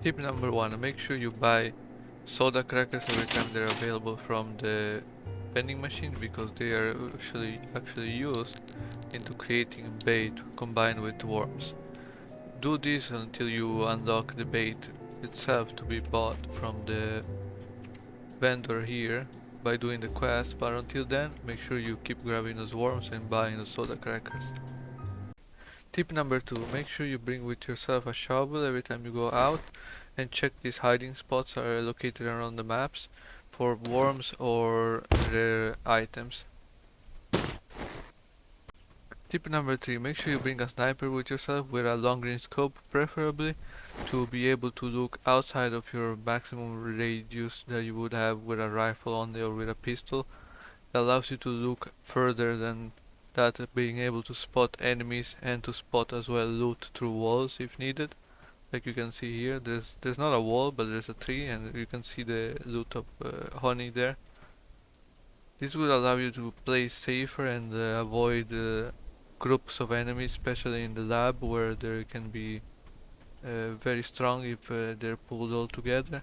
Tip number 1, make sure you buy soda crackers every time they're available from the vending machine, because they are actually used into creating bait combined with worms. Do this until you unlock the bait itself to be bought from the vendor here by doing the quest, but until then make sure you keep grabbing those worms and buying the soda crackers. Tip number 2, make sure you bring with yourself a shovel every time you go out, and check these hiding spots are located around the maps for worms or rare items. Tip number 3, make sure you bring a sniper with yourself with a long range scope, preferably, to be able to look outside of your maximum radius that you would have with a rifle only or with a pistol. It allows you to look further than that, being able to spot enemies and to spot as well loot through walls if needed. Like you can see here, there's not a wall, but there's a tree, and you can see the loot of honey there. This will allow you to play safer and avoid groups of enemies, especially in the lab where they can be very strong if they're pulled all together.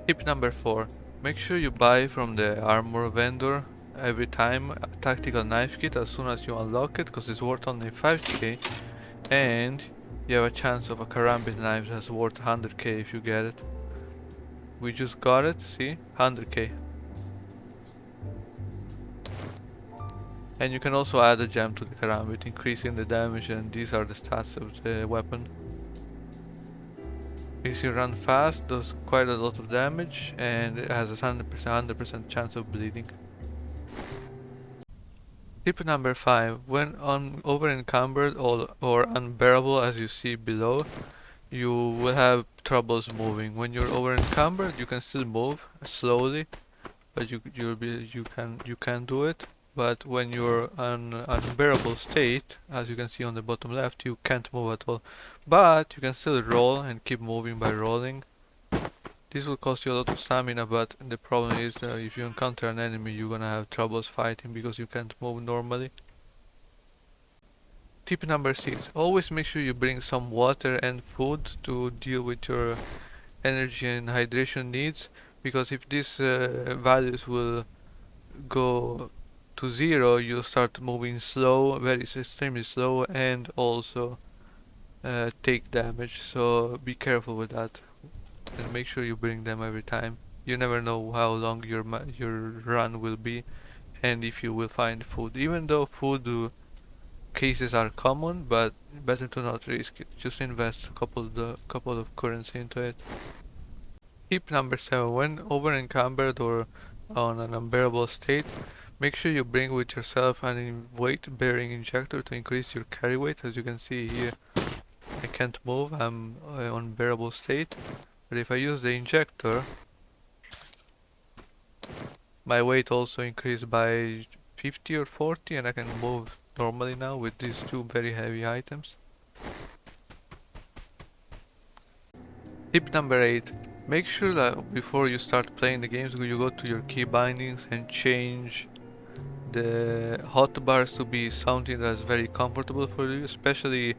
Tip number 4. Make sure you buy from the armor vendor every time a tactical knife kit as soon as you unlock it, because it's worth only 5k, and you have a chance of a karambit knife that's worth 100k if you get it. We just got it, see? 100k. And you can also add a gem to the karambit, increasing the damage, and these are the stats of the weapon. Makes you run fast, does quite a lot of damage, and it has a 100% chance of bleeding. Tip number 5. When over encumbered or unbearable, as you see below, you will have troubles moving. When you're over encumbered, you can still move slowly, but you can do it. But when you're on an unbearable state, as you can see on the bottom left, you can't move at all. But you can still roll and keep moving by rolling. This will cost you a lot of stamina, but the problem is that if you encounter an enemy, you're gonna have troubles fighting because you can't move normally. Tip number 6. Always make sure you bring some water and food to deal with your energy and hydration needs, because if these values will go to 0, you'll start moving slow, very extremely slow, and also take damage. So be careful with that, and make sure you bring them every time. You never know how long your run will be, and if you will find food. Even though food cases are common, but better to not risk it. Just invest a couple of currency into it. Tip number 7. When over encumbered or on an unbearable state, make sure you bring with yourself an weight bearing injector to increase your carry weight. As you can see here, I can't move, I'm on unbearable state, but if I use the injector, my weight also increased by 50 or 40, and I can move normally now with these two very heavy items. Tip number 8. Make sure that before you start playing the games, you go to your key bindings and change the hotbars to be something that's very comfortable for you, especially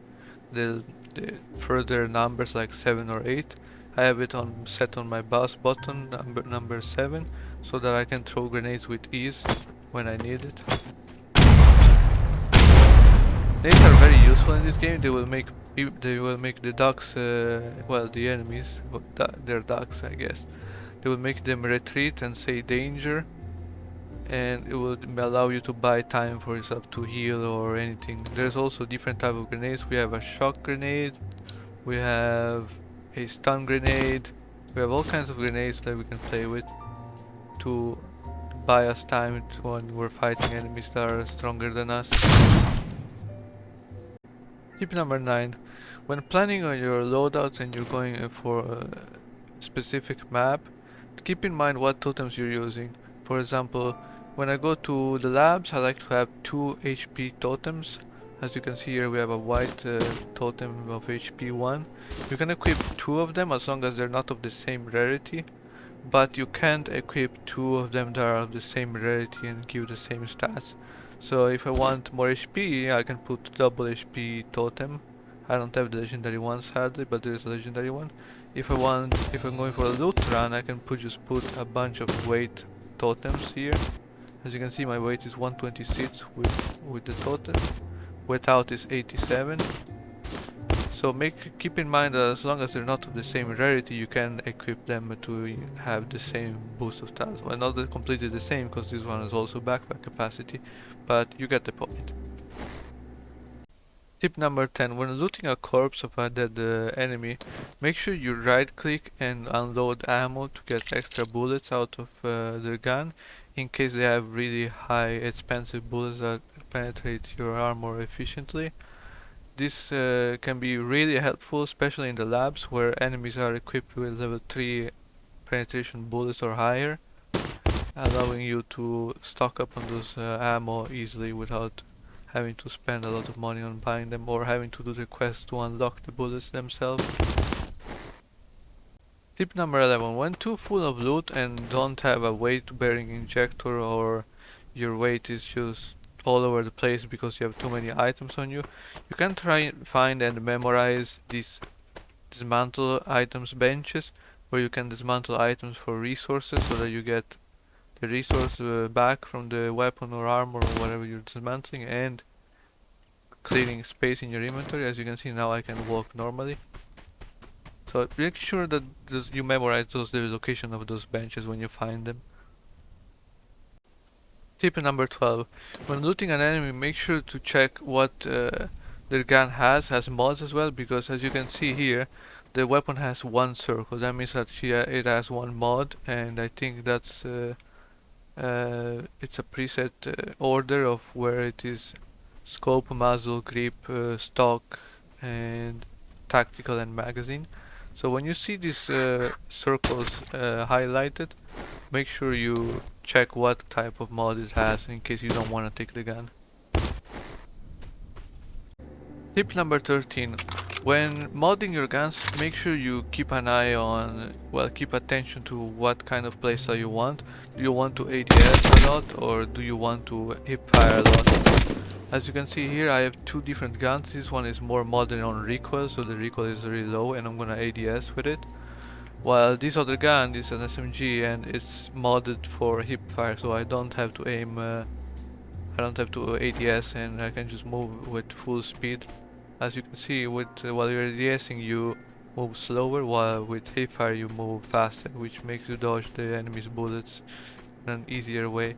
the further numbers like 7 or 8. I have it set on my boss button, number 7, so that I can throw grenades with ease when I need it. Nades are very useful in this game. They will make the ducks, well, the enemies, they're ducks, I guess. They will make them retreat and say danger, and it will allow you to buy time for yourself to heal or anything. There's also different type of grenades. We have a shock grenade, we have a stun grenade, we have all kinds of grenades that we can play with to buy us time when we're fighting enemies that are stronger than us. Tip number 9. When planning on your loadouts and you're going for a specific map, keep in mind what totems you're using. For example, when I go to the labs, I like to have 2 HP totems. As you can see here, we have a white totem of HP 1. You can equip 2 of them as long as they're not of the same rarity, but you can't equip 2 of them that are of the same rarity and give the same stats. So if I want more HP, I can put double HP totem. I don't have the legendary one sadly, but there is a legendary one. If I'm going for a loot run, I can just put a bunch of weight totems here. As you can see, my weight is 126 with the totem. Weight out is 87. So keep in mind that as long as they're not of the same rarity, you can equip them to have the same boost of stats. Well, not completely the same, because this one is also backpack capacity, but you get the point. Tip number 10. When looting a corpse of a dead enemy, make sure you right click and unload ammo to get extra bullets out of their gun, in case they have really high expensive bullets that penetrate your armor efficiently. This can be really helpful, especially in the labs where enemies are equipped with level 3 penetration bullets or higher, allowing you to stock up on those ammo easily without having to spend a lot of money on buying them or having to do the quest to unlock the bullets themselves. Tip number 11. When too full of loot and don't have a weight bearing injector, or your weight is just all over the place because you have too many items on you, you can try and find and memorize these dismantle items benches, where you can dismantle items for resources so that you get the resource back from the weapon or armor or whatever you're dismantling, and clearing space in your inventory. As you can see now, I can walk normally. So make sure that you memorize the location of those benches when you find them. Tip number 12. When looting an enemy, make sure to check what their gun has mods as well, because as you can see here, the weapon has one circle. That means that it has one mod, and I think that's it's a preset order of where it is: scope, muzzle, grip, stock, and tactical and magazine. So when you see these circles highlighted, make sure you check what type of mod it has in case you don't want to take the gun. Tip number 13. When modding your guns, make sure you keep an eye on, keep attention to what kind of playstyle you want. Do you want to ADS a lot, or do you want to hip fire a lot? As you can see here, I have two different guns. This one is more modded on recoil, so the recoil is really low and I'm gonna ADS with it. While this other gun is an SMG and it's modded for hip fire, so I don't have to aim, I don't have to ADS, and I can just move with full speed. As you can see, while you're ADSing, you move slower, while with hip fire you move faster, which makes you dodge the enemy's bullets in an easier way.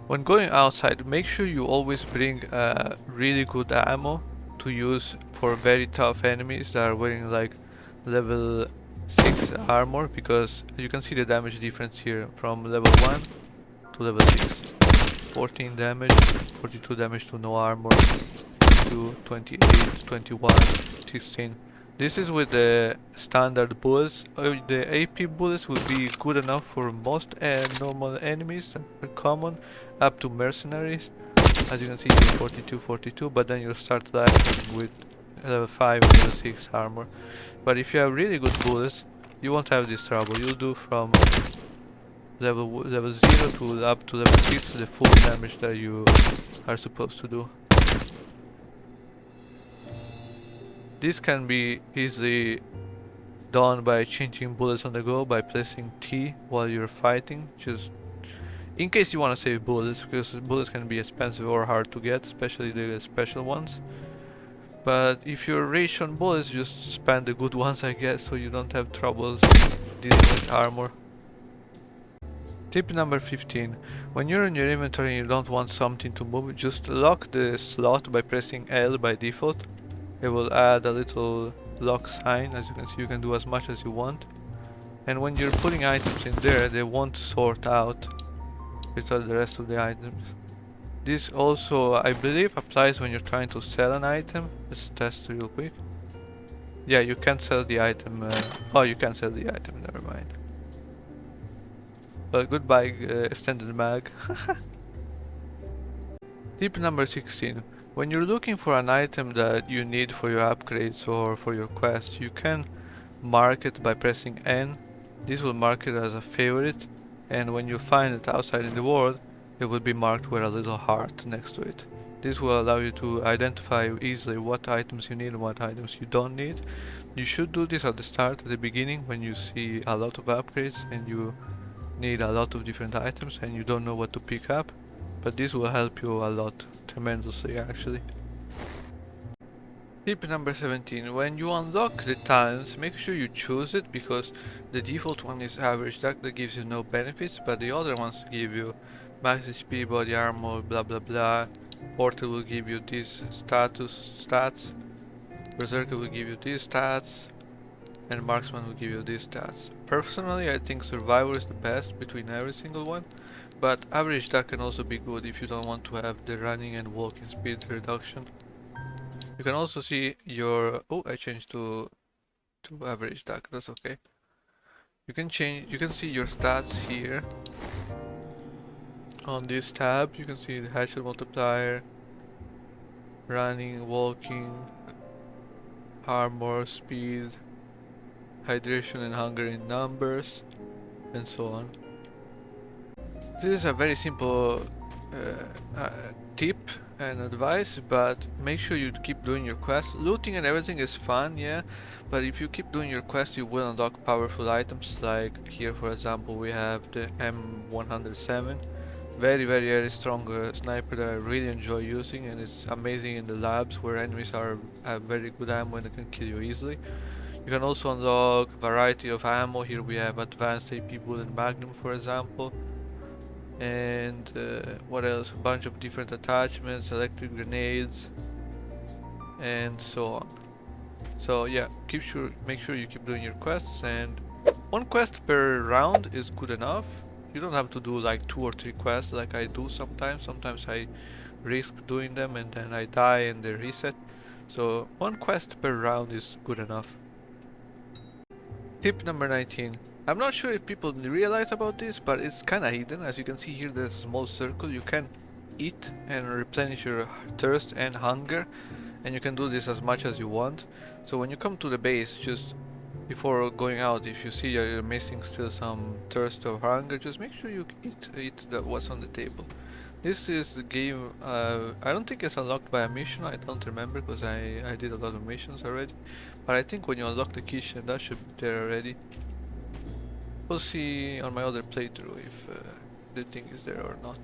When going outside, make sure you always bring really good ammo to use for very tough enemies that are wearing like level 6 armor, because you can see the damage difference here from level 1 to level 6. 14 damage, 42 damage to no armor, to 28, 21, 16. This is with the standard bullets. The AP bullets will be good enough for most normal enemies that are common, up to mercenaries. As you can see, 42, 42, but then you start lacking with level 5 and level 6 armor. But if you have really good bullets, you won't have this trouble. You'll do from level 0 to up to level 6 the full damage that you are supposed to do. This can be easily done by changing bullets on the go, by pressing T while you're fighting, just in case you want to save bullets, because bullets can be expensive or hard to get, especially the special ones. But if you're rich on bullets, just spend the good ones, I guess, so you don't have troubles dealing with armor. Tip number 15. When you're in your inventory and you don't want something to move, just lock the slot by pressing L by default. It will add a little lock sign. As you can see, you can do as much as you want. And when you're putting items in there, they won't sort out with the rest of the items. This also, I believe, applies when you're trying to sell an item. Let's test real quick. Yeah, you can't sell the item. Oh, you can sell the item, never mind. Well, goodbye, extended mag. Tip number 16. When you're looking for an item that you need for your upgrades or for your quest, you can mark it by pressing N. This will mark it as a favorite. and when you find it outside in the world, it will be marked with a little heart next to it. This will allow you to identify easily what items you need and what items you don't need. You should do this at the start, at the beginning, when you see a lot of upgrades and you need a lot of different items and you don't know what to pick up, but this will help you a lot, tremendously actually. Tip number 17. When you unlock the talents, make sure you choose it, because the default one is average duck that gives you no benefits, but the other ones give you max HP, body armor, blah blah blah. Portal will give you these stats, Berserker will give you these stats, and Marksman will give you these stats. Personally, I think Survivor is the best between every single one, but average duck can also be good if you don't want to have the running and walking speed reduction. You can also see your... oh, I changed to average duck, that's okay. You can see your stats here. On this tab, you can see the headshot multiplier, running, walking, armor, speed, hydration and hunger in numbers, and so on. This is a very simple tip and advice, but make sure you keep doing your quests. Looting and everything is fun, yeah, but if you keep doing your quests, you will unlock powerful items. Like here, for example, we have the M107, very strong sniper that I really enjoy using, and it's amazing in the labs where enemies have very good ammo and they can kill you easily. You can also unlock variety of ammo. Here we have advanced AP bullet magnum, for example. And what else? A bunch of different attachments, electric grenades, and so on. So yeah, make sure you keep doing your quests, and one quest per round is good enough. You don't have to do like 2 or 3 quests like I do sometimes. Sometimes I risk doing them and then I die and they reset. So one quest per round is good enough. Tip number 19. I'm not sure if people realize about this, but it's kinda hidden. As you can see here, there's a small circle. You can eat and replenish your thirst and hunger, and you can do this as much as you want. So when you come to the base, just before going out, if you see you're missing still some thirst or hunger, just make sure you eat what's on the table. This is the game, I don't think it's unlocked by a mission, I don't remember, because I did a lot of missions already. But I think when you unlock the kitchen, that should be there already. We'll see on my other playthrough if the thing is there or not.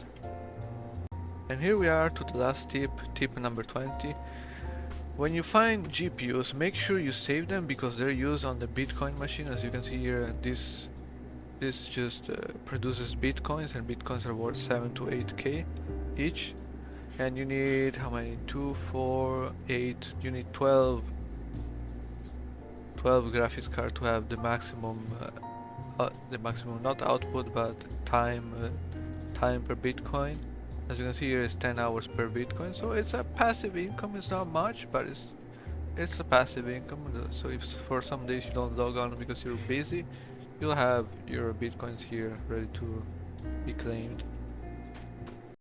And here we are to the last tip, tip number 20. When you find GPUs, make sure you save them, because they're used on the Bitcoin machine. As you can see here, this just produces bitcoins, and bitcoins are worth 7 to 8k each. And you need how many? 2, 4, 8. You need 12 graphics card to have the maximum not output but time per bitcoin. As you can see here, it's 10 hours per bitcoin, so it's a passive income. It's not much, but it's a passive income. So if for some days you don't log on because you're busy, you'll have your bitcoins here ready to be claimed.